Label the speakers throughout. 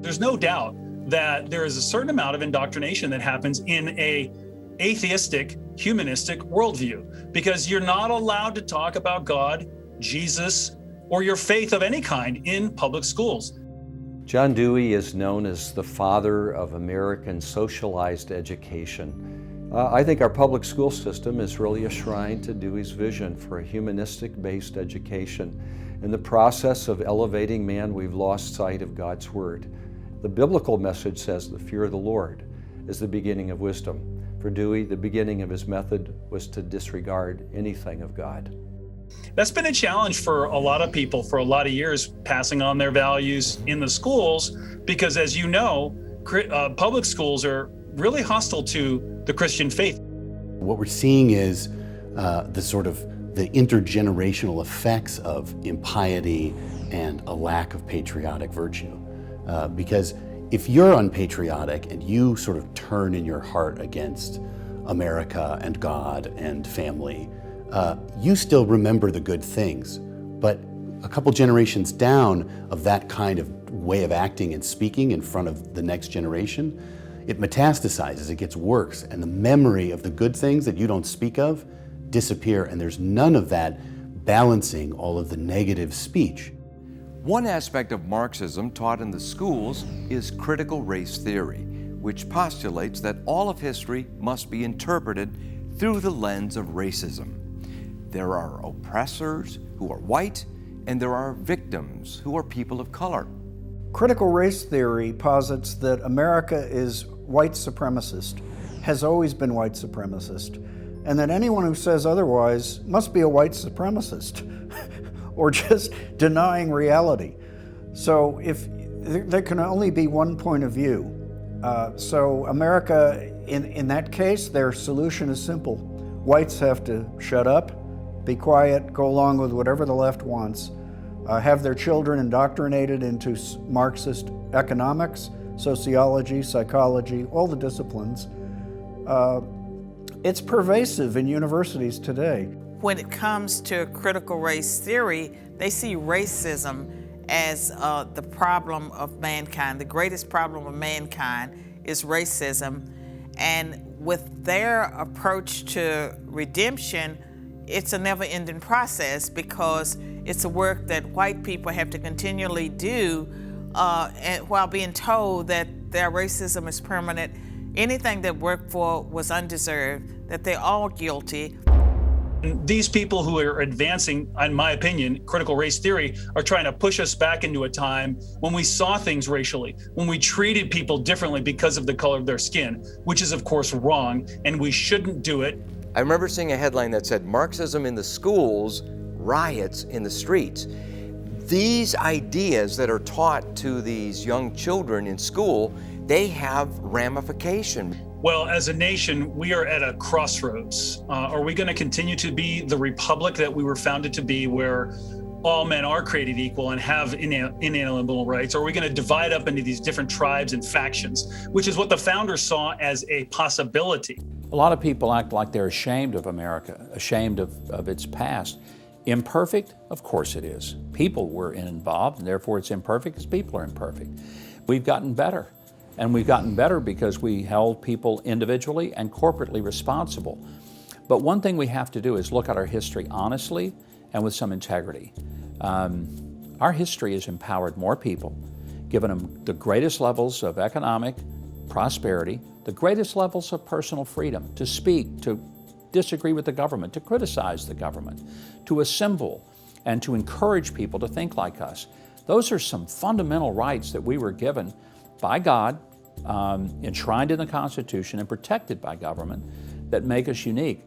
Speaker 1: There's no doubt that there is a certain amount of indoctrination that happens in a atheistic, humanistic worldview, because you're not allowed to talk about God, Jesus, or your faith of any kind in public schools.
Speaker 2: John Dewey is known as the father of American socialized education. I think our public school system is really a shrine to Dewey's vision for a humanistic-based education. In the process of elevating man, we've lost sight of God's Word. The biblical message says the fear of the Lord is the beginning of wisdom. For Dewey, the beginning of his method was to disregard anything of God.
Speaker 1: That's been a challenge for a lot of people for a lot of years, passing on their values in the schools, because as you know, public schools are really hostile to the Christian faith.
Speaker 3: What we're seeing is the intergenerational effects of impiety and a lack of patriotic virtue. Because if you're unpatriotic and you sort of turn in your heart against America and God and family, you still remember the good things. But a couple generations down of that kind of way of acting and speaking in front of the next generation, it metastasizes, it gets worse, and the memory of the good things that you don't speak of disappear, and there's none of that balancing all of the negative speech.
Speaker 4: One aspect of Marxism taught in the schools is critical race theory, which postulates that all of history must be interpreted through the lens of racism. There are oppressors who are white, and there are victims who are people of color.
Speaker 5: Critical race theory posits that America is white supremacist, has always been white supremacist, and that anyone who says otherwise must be a white supremacist or just denying reality. So if there can only be one point of view. So America, in that case, their solution is simple. Whites have to shut up, be quiet, go along with whatever the left wants, have their children indoctrinated into Marxist economics, sociology, psychology, all the disciplines. It's pervasive in universities today.
Speaker 6: When it comes to critical race theory, they see racism as the problem of mankind. The greatest problem of mankind is racism. And with their approach to redemption, it's a never-ending process, because it's a work that white people have to continually do while being told that their racism is permanent. Anything that worked for was undeserved, that they're all guilty.
Speaker 1: These people who are advancing, in my opinion, critical race theory are trying to push us back into a time when we saw things racially, when we treated people differently because of the color of their skin, which is of course wrong, and we shouldn't do it.
Speaker 4: I remember seeing a headline that said, "Marxism in the schools, riots in the streets." These ideas that are taught to these young children in school, they have ramification.
Speaker 1: Well, as a nation, we are at a crossroads. Are we going to continue to be the republic that we were founded to be, where all men are created equal and have inalienable rights? Or are we going to divide up into these different tribes and factions, which is what the founders saw as a possibility?
Speaker 7: A lot of people act like they're ashamed of America, ashamed of its past. Imperfect? Of course it is. People were involved, and therefore it's imperfect because people are imperfect. We've gotten better. And we've gotten better because we held people individually and corporately responsible. But one thing we have to do is look at our history honestly and with some integrity. Our history has empowered more people, given them the greatest levels of economic prosperity, the greatest levels of personal freedom to speak, to disagree with the government, to criticize the government, to assemble, and to encourage people to think like us. Those are some fundamental rights that we were given by God, enshrined in the Constitution and protected by government, that make us unique.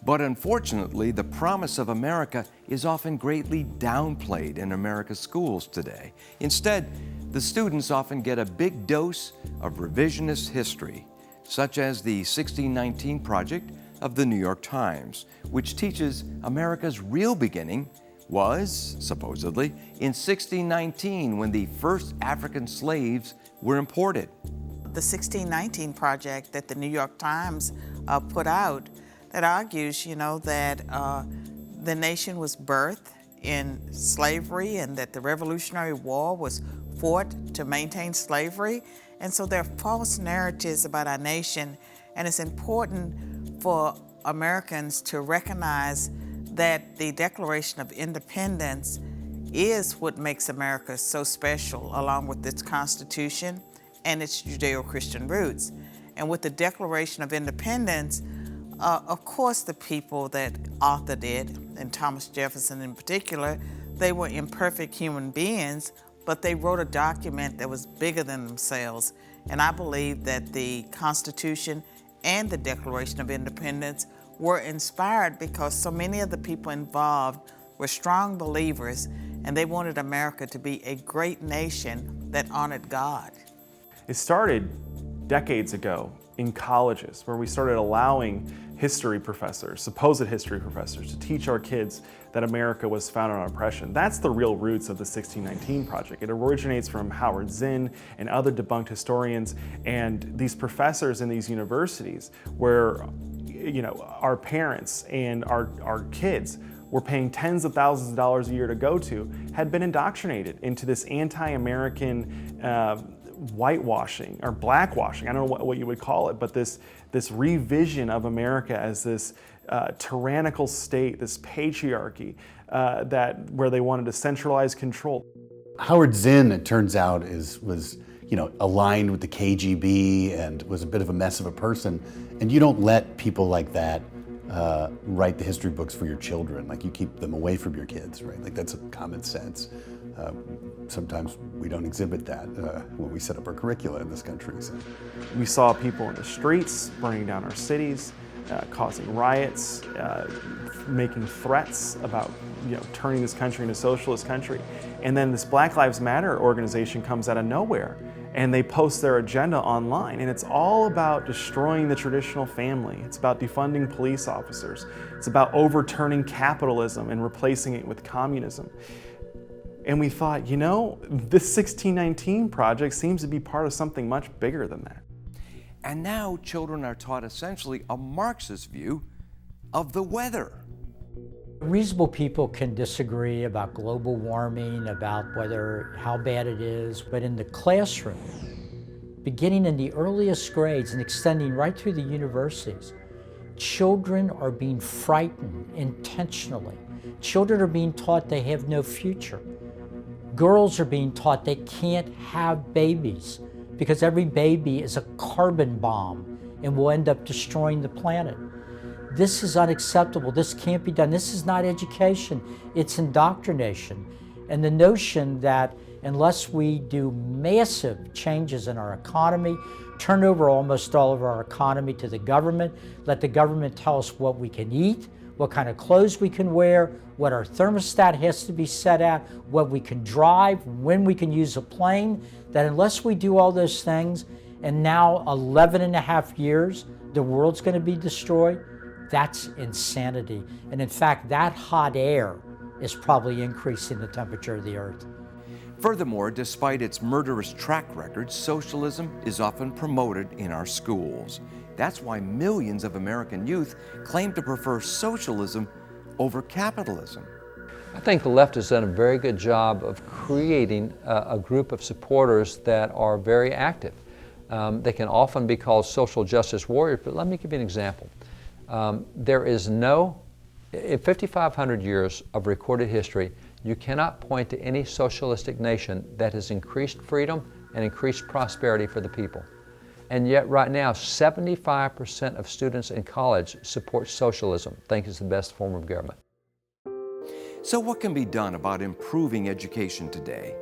Speaker 4: But unfortunately, the promise of America is often greatly downplayed in America's schools today. Instead, the students often get a big dose of revisionist history, such as the 1619 Project of the New York Times, which teaches America's real beginning was, supposedly, in 1619 when the first African slaves were imported.
Speaker 6: The 1619 Project that the New York Times put out, that argues, that the nation was birthed in slavery and that the Revolutionary War was fought to maintain slavery. And so there are false narratives about our nation, and it's important for Americans to recognize that the Declaration of Independence is what makes America so special, along with its Constitution and its Judeo-Christian roots. And with the Declaration of Independence, of course the people that authored it, and Thomas Jefferson in particular, they were imperfect human beings, but they wrote a document that was bigger than themselves. And I believe that the Constitution and the Declaration of Independence were inspired because so many of the people involved were strong believers, and they wanted America to be a great nation that honored God.
Speaker 8: It started decades ago in colleges, where we started allowing history professors, supposed history professors, to teach our kids that America was founded on oppression. That's the real roots of the 1619 Project. It originates from Howard Zinn and other debunked historians, and these professors in these universities where, you know, our parents and our kids were paying tens of thousands of dollars a year to go to, had been indoctrinated into this anti-American whitewashing or blackwashing, I don't know what you would call it, but this revision of America as this tyrannical state, this patriarchy where they wanted to centralize control.
Speaker 3: Howard Zinn, it turns out, was aligned with the KGB and was a bit of a mess of a person. And you don't let people like that write the history books for your children. Like, you keep them away from your kids, right? Like, that's common sense. Sometimes we don't exhibit that when we set up our curricula in this country. So.
Speaker 8: We saw people in the streets burning down our cities, causing riots, making threats about turning this country into a socialist country. And then this Black Lives Matter organization comes out of nowhere, and they post their agenda online, and it's all about destroying the traditional family. It's about defunding police officers. It's about overturning capitalism and replacing it with communism. And we thought, this 1619 Project seems to be part of something much bigger than that.
Speaker 4: And now children are taught essentially a Marxist view of the weather.
Speaker 9: Reasonable people can disagree about global warming, about how bad it is, but in the classroom, beginning in the earliest grades and extending right through the universities, children are being frightened intentionally. Children are being taught they have no future. Girls are being taught they can't have babies because every baby is a carbon bomb and will end up destroying the planet. This is unacceptable. This can't be done. This is not education. It's indoctrination. And the notion that unless we do massive changes in our economy, turn over almost all of our economy to the government, let the government tell us what we can eat, what kind of clothes we can wear, what our thermostat has to be set at, what we can drive, when we can use a plane, that unless we do all those things, and now 11 and a half years, the world's going to be destroyed, that's insanity. And in fact, that hot air is probably increasing the temperature of the earth.
Speaker 4: Furthermore, despite its murderous track record, socialism is often promoted in our schools. That's why millions of American youth claim to prefer socialism over capitalism.
Speaker 2: I think the left has done a very good job of creating a group of supporters that are very active. They can often be called social justice warriors, but let me give you an example. There is in 5,500 years of recorded history, you cannot point to any socialistic nation that has increased freedom and increased prosperity for the people. And yet right now, 75% of students in college support socialism, think it's the best form of government.
Speaker 4: So what can be done about improving education today?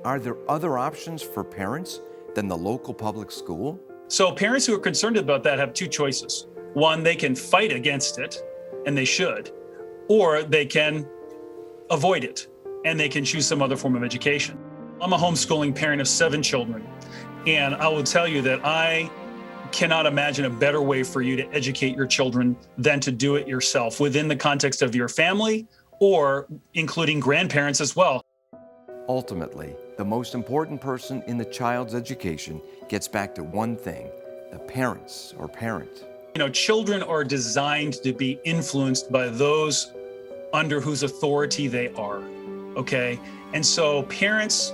Speaker 4: Are there other options for parents than the local public school?
Speaker 1: So parents who are concerned about that have two choices. One, they can fight against it, and they should, or they can avoid it, and they can choose some other form of education. I'm a homeschooling parent of 7 children, and I will tell you that I cannot imagine a better way for you to educate your children than to do it yourself within the context of your family or including grandparents as well.
Speaker 4: Ultimately, the most important person in the child's education gets back to one thing: the parents or parent.
Speaker 1: Children are designed to be influenced by those under whose authority they are, okay? And so parents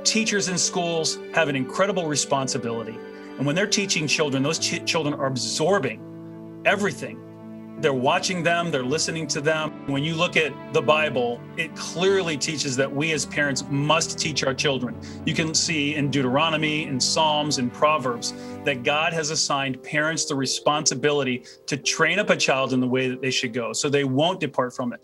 Speaker 1: Teachers in schools have an incredible responsibility. And when they're teaching children, those children are absorbing everything. They're watching them, they're listening to them. When you look at the Bible, it clearly teaches that we as parents must teach our children. You can see in Deuteronomy, in Psalms, in Proverbs, that God has assigned parents the responsibility to train up a child in the way that they should go, so they won't depart from it.